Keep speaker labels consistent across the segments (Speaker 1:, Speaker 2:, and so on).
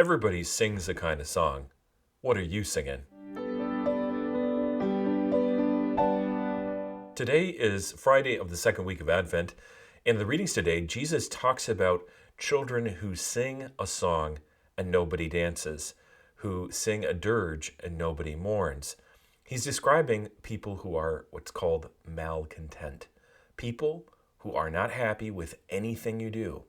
Speaker 1: Everybody sings a kind of song. What are you singing? Today is Friday of the second week of Advent. In the readings today, Jesus talks about children who sing a song and nobody dances, who sing a dirge and nobody mourns. He's describing people who are what's called malcontent, people who are not happy with anything you do.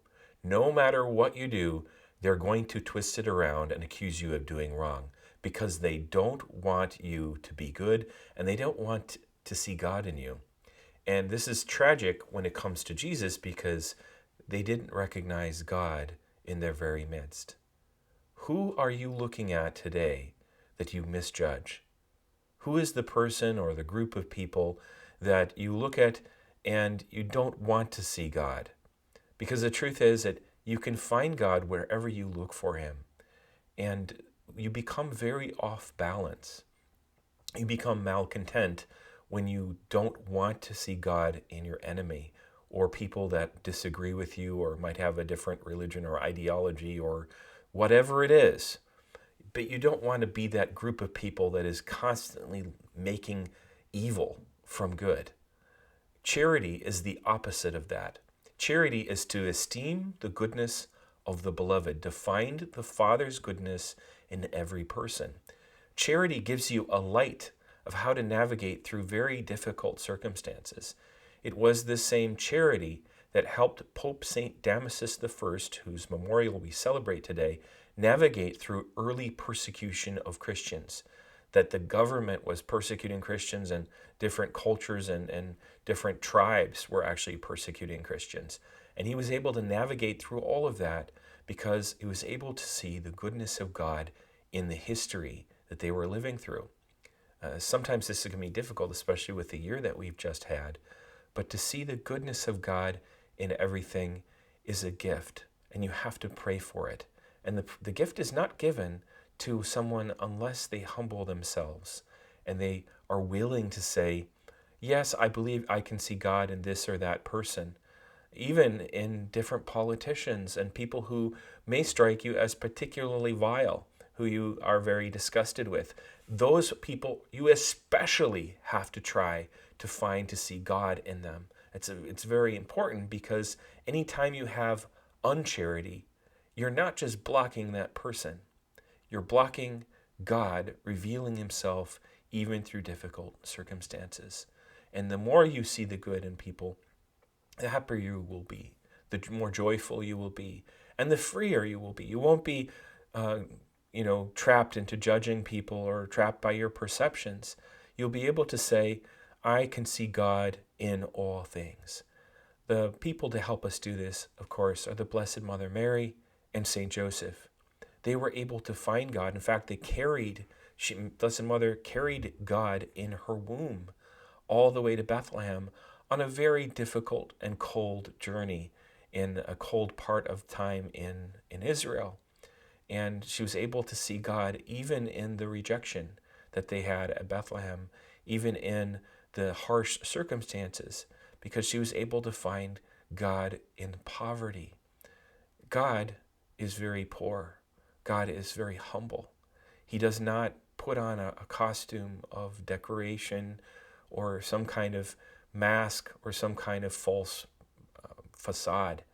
Speaker 1: No matter what you do, they're going to twist it around and accuse you of doing wrong because they don't want you to be good and they don't want to see God in you. And this is tragic when it comes to Jesus because they didn't recognize God in their very midst. Who are you looking at today that you misjudge? Who is the person or the group of people that you look at and you don't want to see God? Because the truth is that you can find God wherever you look for him. And you become very off balance. You become malcontent when you don't want to see God in your enemy or people that disagree with you or might have a different religion or ideology or whatever it is. But you don't want to be that group of people that is constantly making evil from good. Charity is the opposite of that. Charity is to esteem the goodness of the beloved, to find the Father's goodness in every person. Charity gives you a light of how to navigate through very difficult circumstances. It was this same charity that helped Pope St. Damasus I, whose memorial we celebrate today, navigate through early persecution of Christians. That the government was persecuting Christians and different cultures and different tribes were actually persecuting Christians. And he was able to navigate through all of that because he was able to see the goodness of God in the history that they were living through. Sometimes this can be difficult, especially with the year that we've just had. But to see the goodness of God in everything is a gift, and you have to pray for it. And the gift is not given to someone unless they humble themselves and they are willing to say, yes, I believe I can see God in this or that person, even in different politicians and people who may strike you as particularly vile, who you are very disgusted with. Those people, you especially have to try to see God in them. It's very important because anytime you have uncharity, you're not just blocking that person. You're blocking God revealing himself even through difficult circumstances. And the more you see the good in people, the happier you will be, the more joyful you will be, and the freer you will be. You won't be, trapped into judging people or trapped by your perceptions. You'll be able to say, I can see God in all things. The people to help us do this, of course, are the Blessed Mother Mary and Saint Joseph. They were able to find God. In fact, Blessed Mother carried God in her womb all the way to Bethlehem on a very difficult and cold journey in a cold part of time in Israel. And she was able to see God even in the rejection that they had at Bethlehem, even in the harsh circumstances, because she was able to find God in poverty. God is very poor. God is very humble. He does not put on a costume of decoration or some kind of mask or some kind of false facade.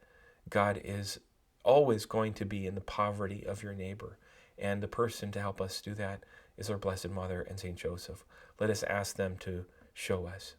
Speaker 1: God is always going to be in the poverty of your neighbor. And the person to help us do that is our Blessed Mother and Saint Joseph. Let us ask them to show us.